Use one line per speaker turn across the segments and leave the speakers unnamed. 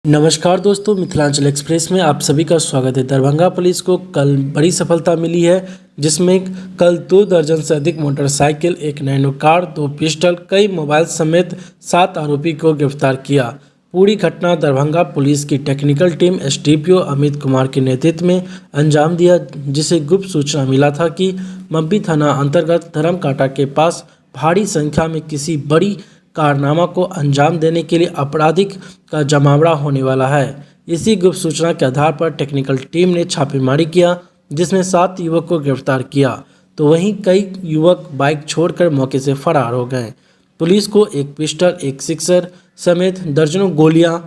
नमस्कार दोस्तों, मिथिलांचल एक्सप्रेस में आप सभी का स्वागत है। दरभंगा पुलिस को कल बड़ी सफलता मिली है, जिसमें कल 2 दर्जन से अधिक मोटरसाइकिल, एक नैनो कार, 2 पिस्टल, कई मोबाइल समेत 7 आरोपी को गिरफ्तार किया। पूरी घटना दरभंगा पुलिस की technical team SDPO Amit Kumar के नेतृत्व में अंजाम दिया, जिसे गुप्त सूचना मिला था कि मब्बी थाना अंतर्गत धर्मकांटा के पास भारी संख्या में किसी बड़ी कारनामा को अंजाम देने के लिए अपराधिक का जमावड़ा होने वाला है। इसी गुप्त सूचना के आधार पर टेक्निकल टीम ने छापेमारी किया, जिसमें 7 युवक को गिरफ्तार किया, तो वहीं कई युवक बाइक छोड़कर मौके से फरार हो गए। पुलिस को एक पिस्टल, एक सिक्सर समेत दर्जनों गोलियां,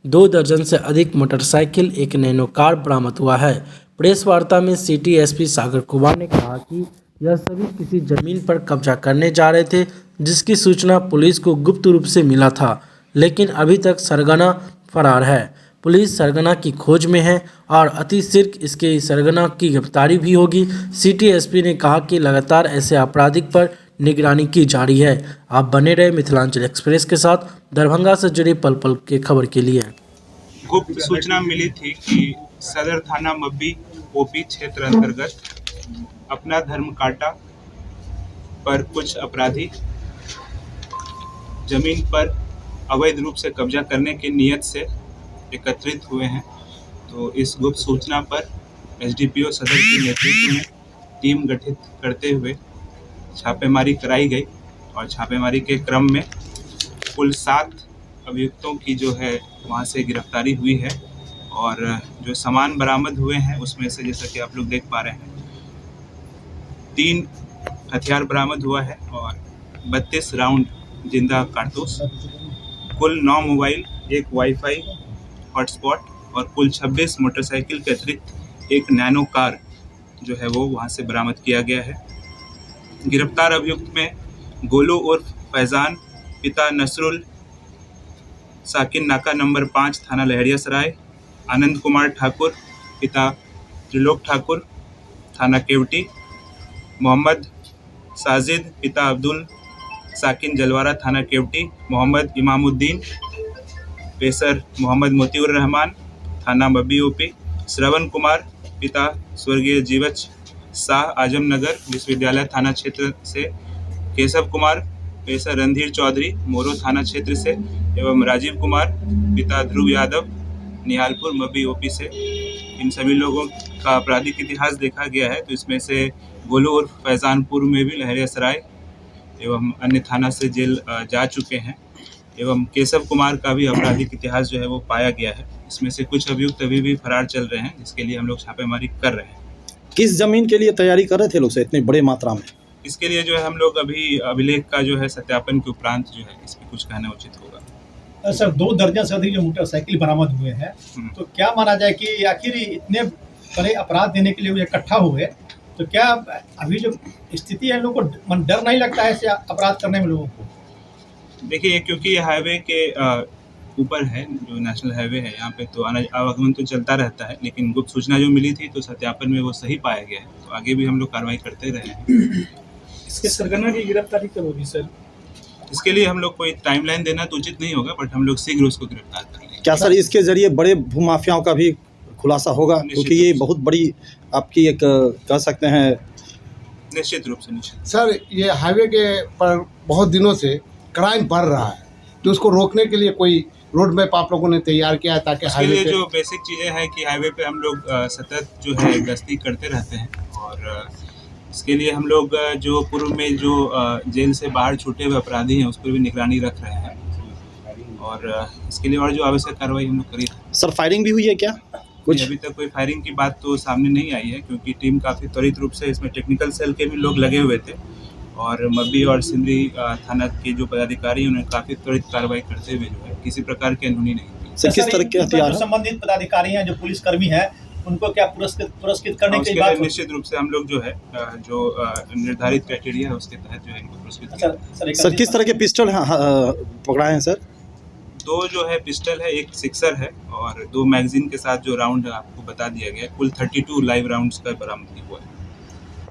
2 दर्जन से अधिक मोटरसाइकिल, एक नैनो कार बरामद हुआ है। प्रेस वार्ता में सिटी एसपी सागर कुमार ने कहा कि यह सभी किसी जमीन पर कब्जा करने जा रहे थे, जिसकी सूचना पुलिस को गुप्त रूप से मिला था, लेकिन अभी तक सरगना फरार है। पुलिस सरगना की खोज में है और अति शीघ्र इसके सरगना की गिरफ्तारी भी होगी। सिटी एसपी ने कहा कि लगातार ऐसे आपराधिक पर निगरानी की जा रही है। आप बने रहे मिथिलांचल एक्सप्रेस के साथ दरभंगा से जुड़ी पल पल के खबर के लिए।
गुप्त सूचना मिली थी कि सदर थाना मब्बी ओपी क्षेत्र अंतर्गत अपना धर्मकांटा पर कुछ अपराधी जमीन पर अवैध रूप से कब्जा करने की नीयत से एकत्रित हुए हैं। तो इस गुप्त सूचना पर एसडीपीओ सदर के नेतृत्व में टीम गठित करते हुए छापेमारी कराई गई और छापेमारी के क्रम में कुल 7 अभियुक्तों की जो है वहां से गिरफ्तारी हुई है। और जो सामान बरामद हुए हैं उसमें से जैसा कि आप लोग देख पा रहे हैं 3 हथियार बरामद हुआ है और 32 राउंड जिंदा कारतूस, कुल 9 मोबाइल, एक वाईफाई हॉटस्पॉट और कुल 26 मोटरसाइकिल के अतिरिक्त एक नैनो कार जो है वो वहाँ से बरामद किया गया है। गिरफ्तार अभियुक्त में गोलू उर्फ फैजान, पिता नसरुल, साकिन नाका नंबर 5 थाना लहरियासराय, आनंद कुमार ठाकुर, पिता त्रिलोक ठाकुर, थाना केवटी, मोहम्मद साजिद, पिता अब्दुल साकिन जलवारा, थाना केवटी, मोहम्मद इमामुद्दीन, पेसर मोहम्मद मोतीउर रहमान, थाना मब्बी ओपी, श्रवण कुमार, पिता स्वर्गीय जीवच शाह, आजमनगर विश्वविद्यालय थाना क्षेत्र से, केशव कुमार, पेसर रणधीर चौधरी, मोरो थाना क्षेत्र से, एवं राजीव कुमार, पिता ध्रुव यादव, निहालपुर मब्बी ओपी से। इन सभी लोगों का आपराधिक इतिहास देखा गया है, तो इसमें से गोलू उर्फ फैजान पूर्व में भी लहरियासराय एवं अन्य थाना से जेल जा चुके हैं, एवं केशव कुमार का भी आपराधिक इतिहास जो है वो पाया गया है। इसमें से कुछ अभियुक्त अभी भी फरार चल रहे हैं, जिसके लिए हम लोग छापेमारी कर रहे हैं।
किस जमीन के लिए तैयारी कर रहे थे लोग से इतनी बड़ी मात्रा में?
इसके लिए जो है हम लोग अभी अभिलेख का जो है सत्यापन के उपरांत जो है इस पर कुछ कहना उचित होगा।
सर, 2 दर्जन से अधिक जो मोटरसाइकिल बरामद हुए हैं, तो क्या माना जाए कि आखिर इतने बड़े अपराध देने के लिए वो इकट्ठा हुए, तो क्या अभी जो स्थिति है, लोगों को डर नहीं लगता है ऐसे अपराध करने में लोगों को?
देखिए, क्योंकि ये हाईवे के ऊपर है, जो नेशनल हाईवे है, यहाँ पे तो आवागमन तो चलता रहता है, लेकिन गुप्त सूचना जो मिली थी तो सत्यापन में वो सही पाया गया है, तो आगे भी हम लोग कार्रवाई करते रहे हैं।
इसके सरगना की गिरफ्तारी कब होगी सर?
इसके लिए हम लोग कोई टाइमलाइन देना तो उचित नहीं होगा, बट हम लोग शीघ्र उसको गिरफ्तार कर लेंगे।
क्या सर इसके जरिए बड़े भूमाफियाओं का भी खुलासा होगा? क्योंकि ये बहुत बड़ी आपकी एक कह सकते हैं।
निश्चित रूप से, निश्चित।
सर, ये हाईवे के पर बहुत दिनों से क्राइम बढ़ रहा है, तो उसको रोकने के लिए कोई रोड मैप आप लोगों ने तैयार किया है, ताकि
इसके लिए जो बेसिक चीज़ें हैं कि हाईवे पे हम लोग सतत जो है गश्ती करते रहते हैं, और इसके लिए हम लोग जो पूर्व में जो जेल से बाहर छूटे हुए अपराधी हैं उस पर भी निगरानी रख रहे हैं, और इसके लिए और जो आवश्यक कार्रवाई हम लोग करी।
सर, फायरिंग भी हुई है क्या? कुछ
अभी तक कोई फायरिंग की बात तो सामने नहीं आई है, क्योंकि टीम काफ़ी त्वरित रूप से इसमें टेक्निकल सेल के भी लोग लगे हुए थे, और मब्बी और सिंदरी थाना के जो पदाधिकारी उन्हें काफ़ी त्वरित कार्रवाई करते हुए जो है किसी प्रकार की अनहोनी नहीं हुई।
सर, किस तरह के हथियार
संबंधित पदाधिकारी हैं, जो पुलिसकर्मी हैं, उनको क्या पुरस्कृत करने की बात?
निश्चित रूप से हम लोग जो है जो निर्धारित क्राइटेरिया है उसके तहत जो है इनको पुरस्कृत किया।
सर, किस तरह के पिस्टल पकड़ाए हैं सर?
2 जो है पिस्टल है, एक सिक्सर है, और 2 मैगजीन के साथ जो राउंड आपको बता दिया गया, कुल 32 लाइव राउंड्स का बरामदगी हुआ है।